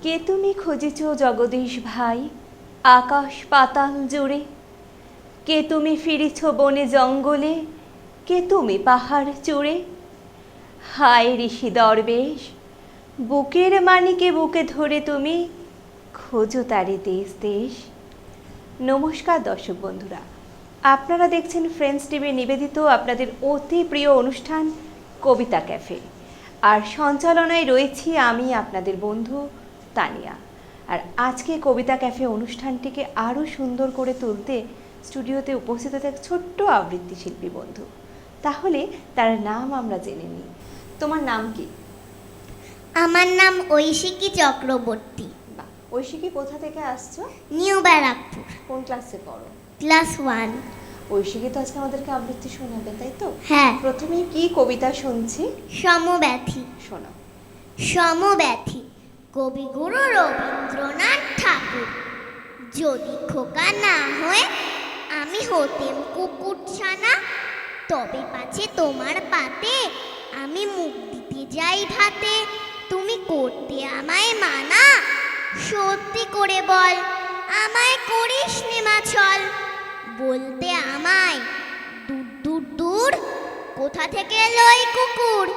কে তুমি খুঁজেছ জগদীশ ভাই আকাশ পাতাল জুড়ে? কে তুমি ফিরেছ বনে জঙ্গলে? কে তুমি পাহাড় চূড়ে? হায় ঋষি দরবেশ, বুকের মানিকে বুকে ধরে তুমি খোঁজো তারে দেশ দেশ। নমস্কার দর্শক বন্ধুরা, আপনারা দেখছেন ফ্রেন্ডস টিভি নিবেদিত আপনাদের অতি প্রিয় অনুষ্ঠান কবিতা ক্যাফে। আর সঞ্চালনায় রয়েছি আমি আপনাদের বন্ধু তানিয়া। আর আজকে কবিতা ক্যাফে অনুষ্ঠানটিকে আরও সুন্দর করে তুলতে স্টুডিওতে উপস্থিত আছে এক ছোট্ট আবৃত্তি শিল্পী বন্ধু। তাহলে তার নাম আমরা জেনে নিই। তোমার নাম কি? আমার নাম ঐশিকী চক্রবর্তী। বাহ, ঐশিকী কোথা থেকে আসছো? নিউ ব্যারাকপুর, কোন ক্লাসে পড়ো? ক্লাস 1। ঐশিকী তো আজকে আমাদেরকে আবৃত্তি শোনাবে, তাই তো? হ্যাঁ। প্রথমে কি কবিতা শুনছি? সমব্যথী। শোনো। সমব্যথী কবিগুরু রবীন্দ্রনাথ ঠাকুর। যদি খোকা না হয়ে আমি হতেম কুকুরছানা, তবে পাছে তোমার পাতে আমি মুখ দিতে যাই ভাতে। তুমি করতে আমায় মানা, সত্যি করে বল আমায় করিস নে মাছল। বলতে আমায় দূর দূর দূর কোথা থেকে লই কুকুর।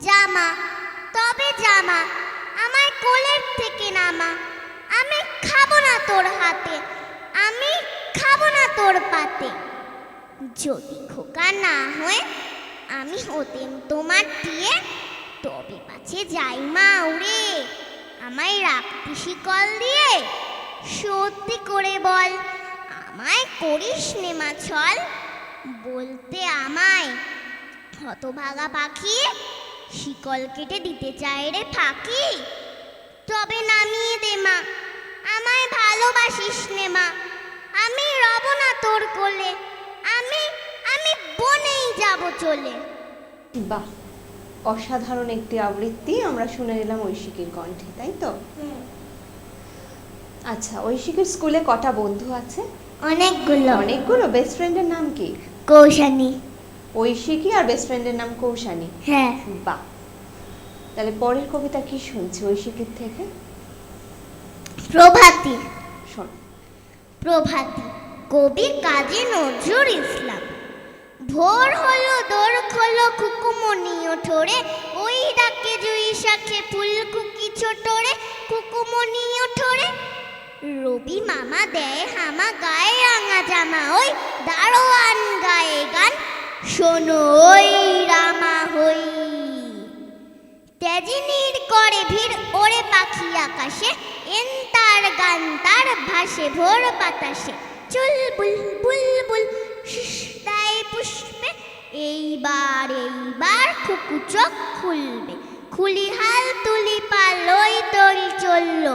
জামা, তবে জামা আমায় কোলের থেকে নামা। আমি খাবো না তোর হাতে, আমি খাবো না তোর পাতে। যদি খোকা না হয়ে আমি হতেম তোমার টিয়ে, তবে পাছে যাই মা উড়ে আমায় রাখতি শিকল দিয়ে। সত্যি করে বল আমায় করিস নে মাছল। বলতে আমায় হতভাগা পাখি শিকল কেটে দিতে চায় রে ফাঁকি। তবে নামিয়ে দে মা, আমায় ভালোবাসিস নে মা। আমি রব না তোর কোলে, আমি আমি বনেই যাব চলে। বাহ, অসাধারণ একটি আবৃত্তি আমরা শুনে নিলাম ঐশিকীর কণ্ঠে, তাই তো? আচ্ছা, ঐশিকীর স্কুলে কটা বন্ধু আছে? অনেকগুলো। অনেকগুলো। বেস্ট ফ্রেন্ডের নাম কি? কৌশানী। ঐশিকী আর বেস্ট ফ্রেন্ডের নাম কৌশানী। হ্যাঁ। বাহ, তাহলে পরের কবিতা কি শুনছি ঐশিকীর থেকে? প্রভাতী। শোন। প্রভাতী কবি কাজী নজরুল ইসলাম। ভোর হলো দোর খোলো কুকুমনি ওঠরে, ওই ডাকে জুই শাখে ফুলকুকি ছোটরে। কুকুমনি ওঠরে রবি মামা দেয় হামা, গায়ে রাঙা জামা ওই দারোয়ান গায়ে গান। শোনো ওই রামা হই তেজিনীর করে ভিড় ওরে পাখি আকাশে। এন তার গান তার ভাসে ভোর বাতাসে। চুল বুল বুলবুল দেয় পুষ্পে, এইবার এইবার খুকু চোখ খুলবে। খুলি হাল তুলি পাল ওই তরি চলল,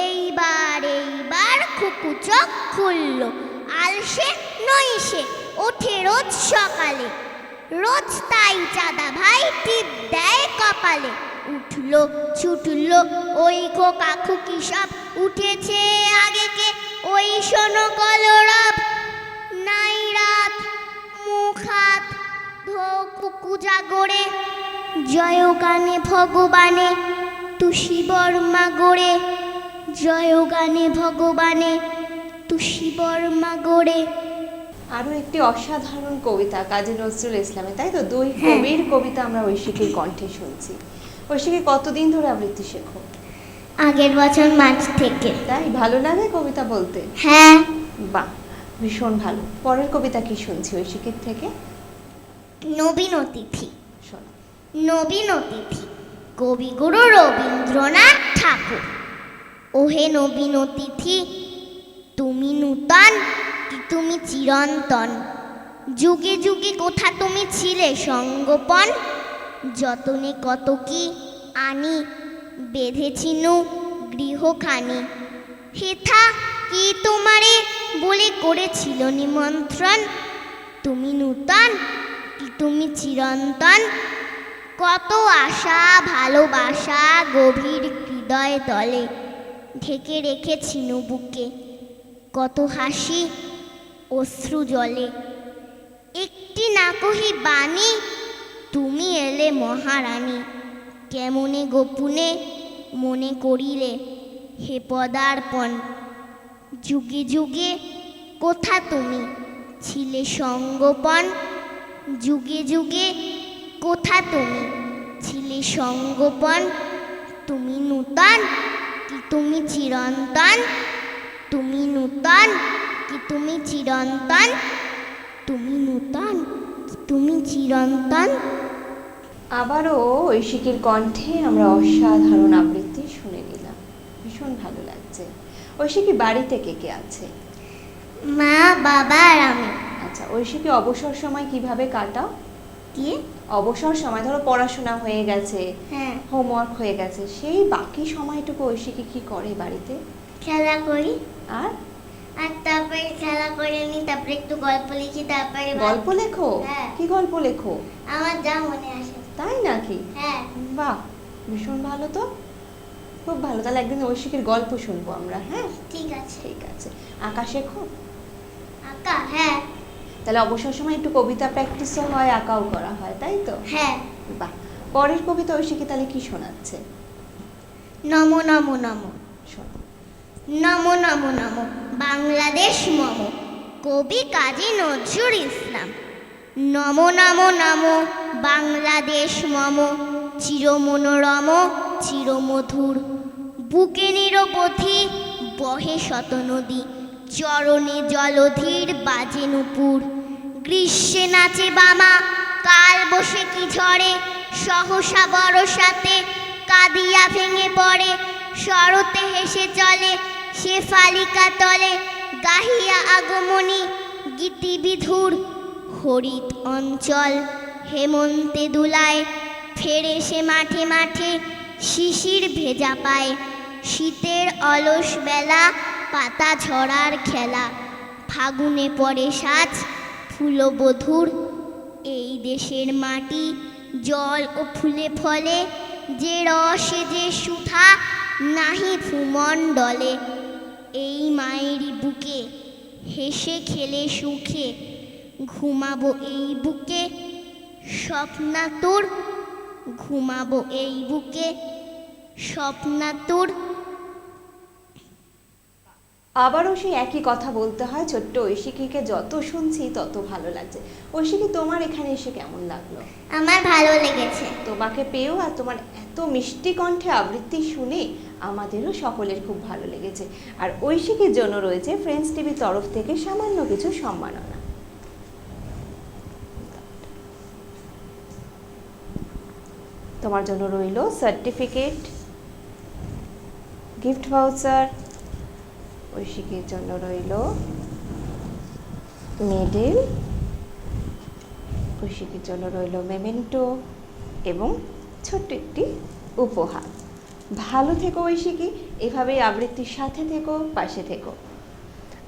এইবার এইবার খুকু চোখ খুলল। আলসে নইসে ওঠে রোজ সকালে, রোজ তাই চাঁদা ভাই টিপ দেয় কপালে। উঠলো ছুটলো ওই খোকা খুকি সব, উঠেছে আগে কে ওই শোনো কলরব। নাই রাত মুখ হাত ধো কুকু জাগরে, জয় গানে ভগবানে তুষি বর্মা গড়ে। জয় গানে ভগবানে তুষি বর্মা গড়ে। আরো একটি অসাধারণ কবিতা কাজী নজরুল ইসলামের, তাই তো? দুই কবির কবিতা আমরা ঐশিকীর কণ্ঠে শুনছি। ঐশিকী কতদিন ধরে আবৃত্তি শেখো? আগের বছর মার্চ থেকে। তাই? ভালো লাগে কবিতা বলতে? হ্যাঁ। বাহ, ভীষণ ভালো। পরের কবিতা কি শুনছি ঐশিকীর থেকে? নবীন অতিথি। শোনো। নবীন অতিথি কবিগুরু রবীন্দ্রনাথ ঠাকুর। ওহে নবীন অতিথি তুমি নূতন কি তুমি চিরন্তন, যুগে যুগে কোথা তুমি ছিলে সঙ্গোপন। যতনে কত কি আনি বেঁধেছিনু গৃহখানি, হেথা কি তোমারে বলে করেছিল নিমন্ত্রণ। তুমি নূতন কি তুমি চিরন্তন, কত আশা ভালোবাসা গভীর হৃদয় তলে ঢেকে রেখেছিনু বুকে। কত হাসি অশ্রু জলে একটি না কহি বাণী, তুমি এলে মহারানী। কেমনে গোপনে মনে করিলে হে পদার্পণ। যুগে যুগে কোথা তুমি ছিলে সঙ্গোপন, যুগে যুগে কোথা তুমি ছিলে সঙ্গোপন। তুমি নূতন কি তুমি চিরন্তন, তুমি নূতন কি তুমি চিরন্তন, তুমি নূতন কি তুমি চিরন্তন। আবারও ঐশিকীর কণ্ঠে আমরা অসাধারণ আবৃত্তি শুনে নিলাম, ভীষণ ভালো লাগছে। ঐশিকী বাড়িতে কে কে আছে? মা, বাবা আর আমি। আচ্ছা, ঐশিকী অবসর সময় কিভাবে কাটাও? কি? অবসর সময় ধরো পড়াশোনা হয়ে গেছে, হ্যাঁ, হোমওয়ার্ক হয়ে গেছে, সেই বাকি সময়টুকু ঐশিকী কি করে বাড়িতে? খেলা করি। আর আর তারপরে খেলা করে নি, তারপরে একটু গল্প লিখি, তারপরে গল্প লেখো? হ্যাঁ। কি গল্প লেখো? আমার যা মনে আসে। তাই নাকি? হ্যাঁ। বাহ, ভীষণ ভালো তো, খুব ভালো। তাহলে একদিন ঐশিকীর গল্প শুনবো আমরা। হ্যাঁ, ঠিক আছে। ঠিক আছে। আঁকা শেখো? আঁকা? হ্যাঁ। তাহলে অবসর সময় একটু কবিতা প্র্যাকটিসও হয়, আঁকাও করা হয়, তাই তো? হ্যাঁ। বাহ, পরের কবিতা ঐশিকী তাহলে কি শোনাচ্ছে? নমো নমো নমো। শোনো। নমো নমো নমো বাংলাদেশ মম, কবি কাজী নজরুল ইসলাম। নমো নমো নমো বাংলাদেশ মম, চিরমনোরম চিরমধুর। বুকে নিরবধি বহে শত নদী, চরণে জলধীর বাজে নূপুর। গ্রীষ্মে নাচে বামা, কাল বসে কি ঝড়ে, সহসা বরসাতে কাঁদিয়া ভেঙে পড়ে। শরতে হেসে চলে সে ফালিকা তলে, গাহিয়া আগমনী গীতিবিধুর। হরিত অঞ্চল হেমন্তে দুলায়, ফেরে সে মাঠে মাঠে শিশির ভেজা পায়। শীতের অলস বেলা পাতা ঝরার খেলা, ফাগুনে পড়ে সাজ ফুলবধূর। এই দেশের মাটি জল ও ফুলে ফলে, যে রসে যে সুধা নাহি ভূমণ্ডলে। এই মায়েরই বুকে হেসে খেলে সুখে, ঘুমাবো এই বুকে স্বপ্নাতুর, ঘুমাবো এই বুকে স্বপ্নাতুর। আবারও সেই একই কথা বলতে হয়, ছোট্ট ঐশিকীকে যত শুনছি তত ভালো লাগছে। ঐশিকী, তোমার এখানে এসে কেমন লাগলো? আমার ভালো লেগেছে। তোমাকে পেয়েও আর তোমার এত মিষ্টি কণ্ঠে আবৃত্তি শুনে আমাদেরও সকলের খুব ভালো লেগেছে। আর ঐশিকীর জন্য রয়েছে ফ্রেন্ডস টিভির তরফ থেকে সামান্য কিছু সম্মাননা। তোমার জন্য রইল সার্টিফিকেট, গিফট ভাউচার। ঐশিকীর জন্য রইল মেডেল, ঐশিকীর জন্য রইল মেমেন্টো এবং ছোট্ট একটি উপহার। ভালো থেকো ঐশিকী, এভাবেই আবৃত্তির সাথে থেকো, পাশে থেকো।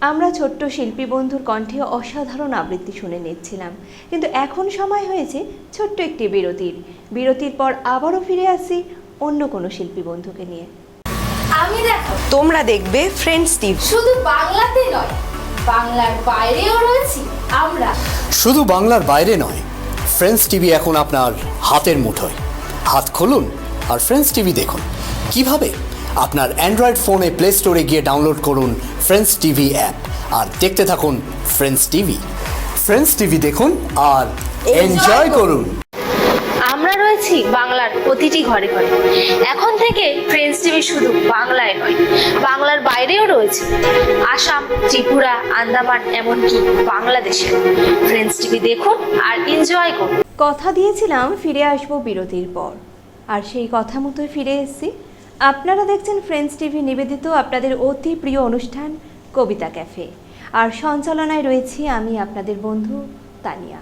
আমরা ছোট্ট শিল্পী বন্ধুর কণ্ঠে অসাধারণ আবৃত্তি শুনে নিচ্ছিলাম, কিন্তু এখন সময় হয়েছে ছোট্ট একটি বিরতির। বিরতির পর আবারও ফিরে আসি অন্য কোনো শিল্পী বন্ধুকে নিয়ে। আমি দেখো, তোমরা দেখবে ফ্রেন্ডস টিভি। শুধু বাংলাতে নয়, বাংলার বাইরেও রয়েছি আমরা। শুধু বাংলার বাইরে নয়, ফ্রেন্ডস টিভি এখন আপনার হাতের মুঠোয়। হাত খুলুন আর ফ্রেন্ডস টিভি দেখুন। কিভাবে? আপনার অ্যান্ড্রয়েড ফোনে প্লে স্টোরে গিয়ে ডাউনলোড করুন ফ্রেন্ডস টিভি অ্যাপ আর দেখতে থাকুন ফ্রেন্ডস টিভি। ফ্রেন্ডস টিভি দেখুন আর এনজয় করুন। আমরা রয়েছি বাংলার প্রতিটি ঘরে ঘরে। এখন থেকে ফ্রেন্ডস টিভি শুধু বাংলায় নয়, বাংলার বাইরেও রয়েছে। আসাম, ত্রিপুরা, আন্দামান, এমনকি বাংলাদেশে। ফ্রেন্ডস টিভি দেখুন আর এনজয় করুন। কথা দিয়েছিলাম ফিরে আসবো বিরতির পর, আর সেই কথা মতোই ফিরে এসেছি। আপনারা দেখছেন ফ্রেন্ডস টিভি নিবেদিত আপনাদের অতি প্রিয় অনুষ্ঠান কবিতা ক্যাফে, আর সঞ্চালনায় রয়েছি আমি আপনাদের বন্ধু তানিয়া।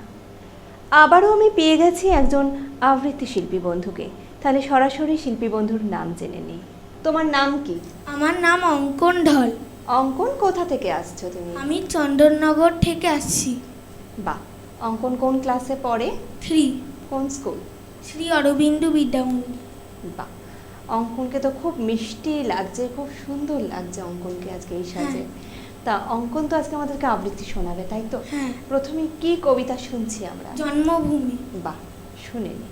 আবারও আমি পেয়ে গেছি একজন আবৃত্তি শিল্পী বন্ধুকে। তাহলে সরাসরি শিল্পী বন্ধুর নাম জেনে নিই। তোমার নাম কি? আমার নাম অঙ্কন ঢল। অঙ্কন, কোথা থেকে আসছো তুমি? আমি চন্দননগর থেকে আসছি। বাহ, অঙ্কন কোন ক্লাসে পড়ে? 3, কোন স্কুল? শ্রী অরবিন্দু বিদ্যামন্দির। বাহ, অঙ্কনকে তো খুব মিষ্টি লাগছে, খুব সুন্দর লাগছে অঙ্কনকে আজকে এই সাজে। তা অঙ্কন তো আজকে আমাদেরকে আবৃত্তি শোনাবে, তাই তো? হ্যাঁ। প্রথমে কি কবিতা শুনছি আমরা? জন্মভূমি। বাহ, শুনে নি।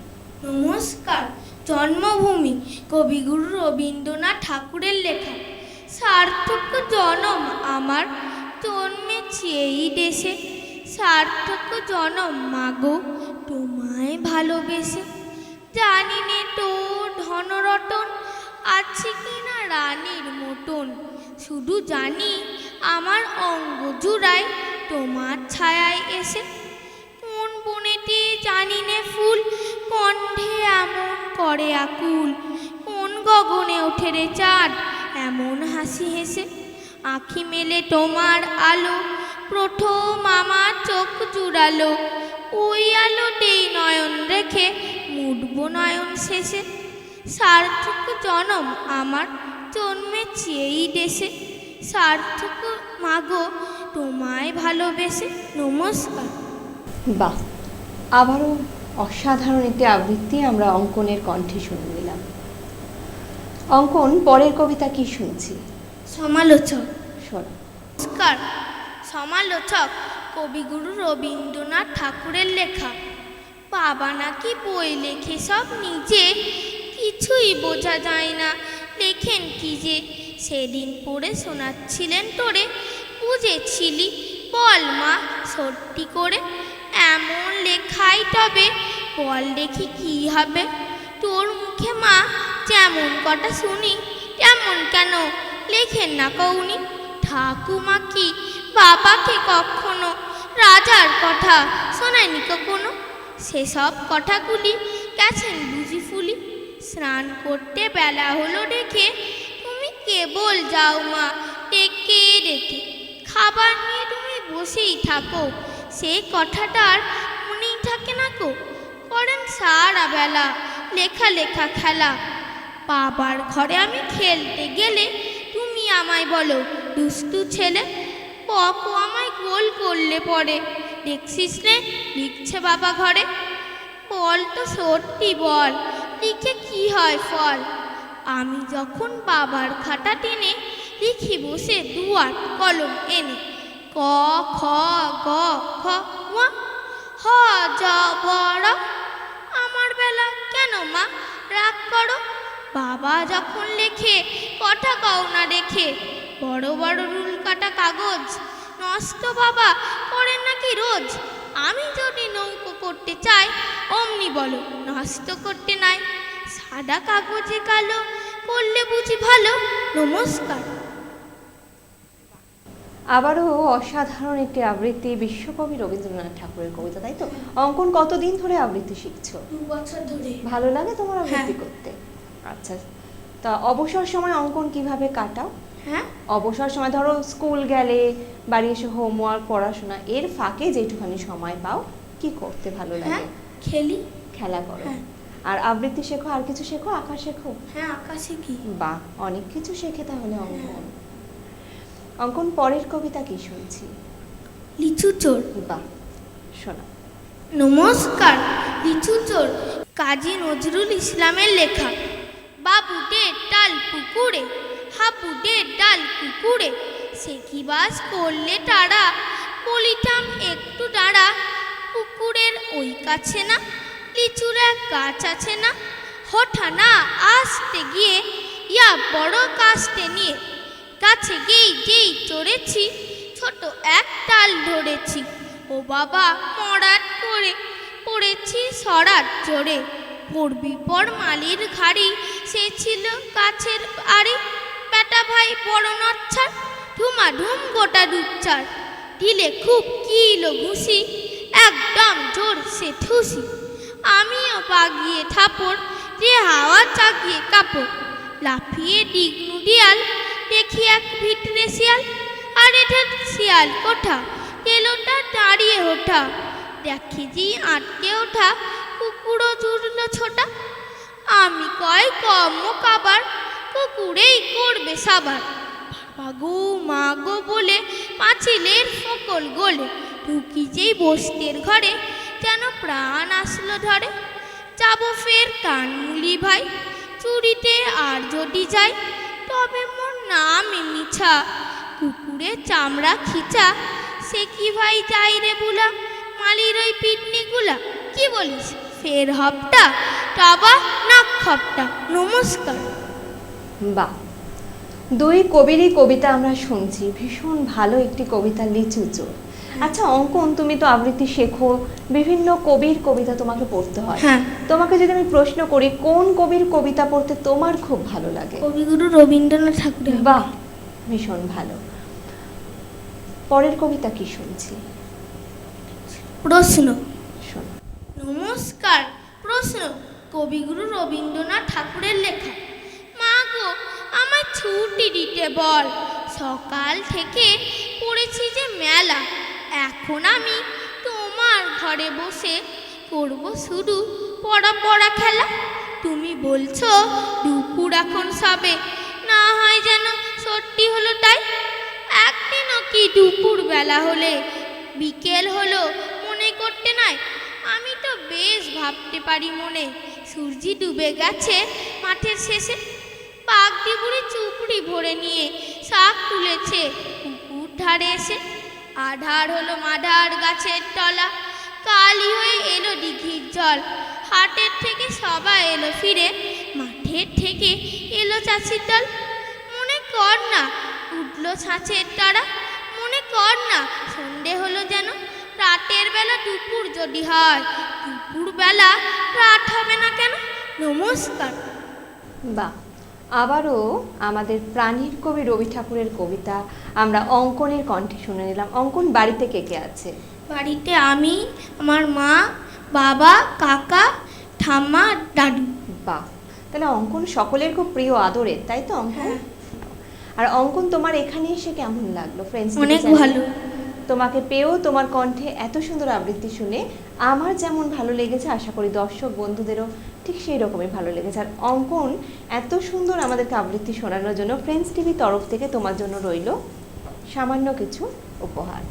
নমস্কার। জন্মভূমি কবিগুরু রবীন্দ্রনাথ ঠাকুরের লেখা। সার্থক জনম আমার, জন্মেছি এই দেশে। সার্থক জনম মাগো, তোমায় ভালোবেসে। জানি নে তোর ধনরতন আছে কিনা রানীর মতন, শুধু জানি আমার অঙ্গ জুড়ায় তোমার ছায়ায় এসে। কোন বনেতে জানি নে ফুল কণ্ঠে এমন করে আকুল, কোন গগনে ওঠে রে চাঁদ এমন হাসি হেসে। আঁখি মেলে তোমার আলো, প্রথম আমার চোখ জুড়ালো, ওই আলোতেই নয়ন রেখে মুড়ব নয়ন শেষে। সার্থক জনম আমার, জন্মেছি এই দেশে। সার্থক মাগো, তোমায় ভালোবেসে। নমস্কার। বাহ, আবারও অসাধারণ একটি আবৃত্তি আমরা অঙ্কনের কণ্ঠে শুনে নিলাম। অঙ্কন, পরের কবিতা কি শুনছি? সমালোচক। শোনো। নমস্কার। সমালোচক কবিগুরু রবীন্দ্রনাথ ঠাকুরের লেখা। বাবা নাকি বই লেখে সব নিজে, কিছুই বোঝা যায় না লেখেন কি যে। সেদিন পড়ে শোনাচ্ছিলেন তোরে, বুঝেছিলি বল মা সত্যি করে? এমন লেখাই তবে বল দেখি কি হবে? তোর মুখে মা যেমন কটা শুনি, তেমন কেন লেখেন না কৌনি? ঠাকুমা কি বাবাকে কখনো রাজার কথা শোনায়নি কখনো? সেসব কথাগুলি গেছেন বুঝি ফুলি। স্নান করতে বেলা হলো দেখে তুমি কেবল যাও মা ডেকে ডেকে। খাবার নিয়ে তুমি বসেই থাকো, সেই কথাটার মনেই থাকে না কো। করেন সারা বেলা লেখা লেখা খেলা। বাবার ঘরে আমি খেলতে গেলে তুমি আমায় বলো দুষ্টু ছেলে। বকো আমায় গোল করলে পরে, দেখছিস রে লিখছে বাবা ঘরে। বল তো সত্যি বল, লিখে কি হয় ফল? আমি যখন বাবার খাতা টেনে লিখি বসে দুয়ার কলম এনে। ক খ গ ঘ ঙ হ য ব র। আমার বেলা কেন মা রাগ করো? বাবা যখন লেখে কথা কও না দেখে। বড় বড় রুল কাটা কাগজ নষ্ট বাবা করেন নাকি রোজ? আমি যদি নৌকো করতে চাই অমনি বলো নষ্ট করতে নাই। সাদা কাগজে কালো করলে বুঝি ভালো। নমস্কার। আবারও অসাধারণ একটি আবৃত্তি, বিশ্বকবি রবীন্দ্রনাথ ঠাকুরের কবিতা, তাই তো? অঙ্কন, কতদিন ধরে আবৃত্তি শিখছো? 2 বছর ধরে। ভালো লাগে তোমার আবৃত্তি হ্যাঁ। করতে? আচ্ছা, তা অবসর সময় অঙ্কন কিভাবে কাটাও? হ্যাঁ, অবসর সময় ধরো স্কুল গেলে, বাড়ি এসে হোমওয়ার্ক, পড়াশোনা, এর ফাঁকে যেটুখানি সময় পাও কি করতে ভালো হ্যাঁ লাগে? খেলি। খেলা করো। হ্যাঁ। আর আবৃত্তি শেখো, আর কিছু শেখো? আঁকা শেখো? হ্যাঁ, আকাশে কি। বাহ, অনেক কিছু শেখে তাহলে অঙ্কন। অঙ্কন, পরের কবিতা কি শুনছি? লিচু চোর। বাহ, শোনা। নমস্কার। লিচু চোর কাজী নজরুল ইসলামের লেখা। বাবুদের ডাল পুকুরে, হাবুদের ডাল কুকুরে, সে কি বাস করলে তারা, বলিতাম একটু দাঁড়া। পুকুরের ওই কাছে না লিচুর এক গাছ আছে না, হঠা না আসতে গিয়ে ইয়া বড় কাস্তে নিয়ে। গাছে গিয়েই যেই চড়েছি, ছোট এক ডাল ধরেছি। ও বাবা মরাট করে পড়েছি সরাত জোরে। পড়বি পর মালির ঘাড়ি, সে ছিল গাছের আড়ি। বেটা ভাই বড় নচ্ছার, ধুমাধুম গোটা দুচ্চার। ঢিলে খুব কিলো ঘুষি, একদম জোর সে ঠুসি। আমিও বাগিয়ে থাপড়, যে হাওয়া চাগিয়ে কাপড়। লাফিয়ে ডিগনু ডিয়াল, দেখি এক ভিতরে শিয়াল। আর এটা শিয়াল কোঠা, তেলোটা দাঁড়িয়ে ওঠা। দেখি যে আটকে ওঠা, কুকুরও জুড়লো ছোটা। আমি কয় কম কাবার, কুকুরেই করবে সাবার। বাগো মাগো বলে পাঁচিলের ফকল গোলে, ঢুকি যেই বস্তির ঘরে, যেন প্রাণ আসলো ধরে। যাবো ফের কানমুলি ভাই, চুরিতে আর যদি যাই, তবে মোর নাম মিছা। কুকুরে চামড়া খিচা, সে কি ভাই যাই রে বুলা, মালির ওই পিটনিগুলা। কি বলিস ফের হপটা, টাবা নাক খপটা। নমস্কার। বাহ, দুই কবিরই কবিতা আমরা শুনছি, ভীষণ ভালো একটি কবিতা লিচু চোর। আচ্ছা অঙ্কন, তুমি তো আবৃত্তি শেখো, বিভিন্ন কবির কবিতা তোমাকে পড়তে হয়। হ্যাঁ। তোমাকে যদি আমি প্রশ্ন করি কোন কবির কবিতা পড়তে তোমার খুব ভালো লাগে? কবিগুরু রবীন্দ্রনাথ ঠাকুরের। বাহ, ভীষণ ভালো। পরের কবিতা কি শুনছি? প্রশ্ন। শোন। নমস্কার। প্রশ্ন কবিগুরু রবীন্দ্রনাথ ঠাকুরের লেখা। মা গো, আমায় ছুটি দিতে বল, সকাল থেকে পড়েছি যে মেলা। এখন আমি তোমার ঘরে বসে করব শুধু পড়া পড়া খেলা। তুমি বলছো দুপুর এখন সবে, না হয় যেন সত্যি হলো তাই। একদিনও কি দুপুর বেলা হলে বিকেল হলো মনে করতে নাই? আমি তো বেশ ভাবতে পারি মনে, সূর্যি ডুবে গেছে মাঠের শেষে। পাগড়ি বুড়ি চুপড়ি ভরে নিয়ে শাক তুলেছে পুকুর ধারে এসে। আধার হলো মাধার গাছের তলা, কালি হয়ে এলো দিঘির জল। হাটের থেকে সবাই এলো ফিরে, মাঠের থেকে এলো চাষির দল। মনে কর না উঠলো ছাঁচের তারা, মনে কর না সন্ধে হলো যেন। রাতের বেলা দুপুর যদি হয়, দুপুর বেলা রাত হবে না কেন? নমস্কার। বাহ, আবারও আমাদের প্রাণীর কবি রবি ঠাকুরের কবিতা আমরা অঙ্কনের কণ্ঠে শুনে নিলাম। অঙ্কন, বাড়িতে কে কে আছে? বাড়িতে আমি, আমার মা, বাবা, কাকা, ঠাম্মা, দাদু। বাহ, তাহলে অঙ্কন সকলের খুব প্রিয় আদরের, তাই তো অঙ্কন? আর অঙ্কন, তোমার এখানে এসে কেমন লাগলো? ফ্রেন্ডস অনেক ভালো। তোমাকে পেয়েও তোমার কণ্ঠে এত সুন্দর আবৃত্তি শুনে আমার যেমন ভালো লেগেছে, আশা করি দর্শক বন্ধুদেরও ঠিক সেই রকমই ভালো লেগেছে। আর অঙ্কন, এত সুন্দর আমাদেরকে আবৃত্তি শোনানোর জন্য ফ্রেন্ডস টিভি তরফ থেকে তোমার জন্য রইল সামান্য কিছু উপহার।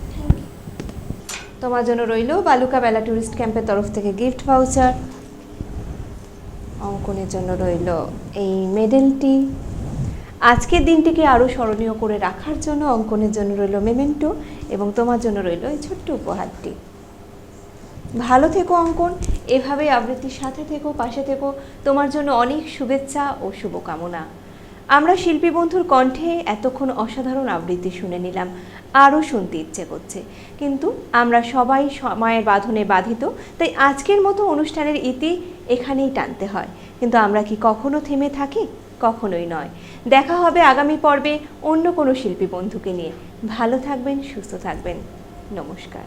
তোমার জন্য রইল বালুকা বেলা ট্যুরিস্ট ক্যাম্পের তরফ থেকে গিফট ভাউচার। অঙ্কনের জন্য রইল এই মেডেলটি। আজকের দিনটিকে আরও স্মরণীয় করে রাখার জন্য অঙ্কনের জন্য রইল মেমেন্টো, এবং তোমার জন্য রইল এই ছোট্ট উপহারটি। ভালো থেকো অঙ্কন, এভাবেই আবৃত্তির সাথে থেকো, পাশে থেকো। তোমার জন্য অনেক শুভেচ্ছা ও শুভকামনা। আমরা শিল্পী বন্ধুর কণ্ঠে এতক্ষণ অসাধারণ আবৃত্তি শুনে নিলাম, আরও শুনতে ইচ্ছে করছে, কিন্তু আমরা সবাই সময়ের বাঁধনে বাঁধিত, তাই আজকের মতো অনুষ্ঠানের ইতি এখানেই টানতে হয়। কিন্তু আমরা কি কখনো থেমে থাকি? কখনোই নয়। দেখা হবে আগামী পর্বে অন্য কোনো শিল্পী বন্ধুকে নিয়ে। ভালো থাকবেন, সুস্থ থাকবেন। নমস্কার।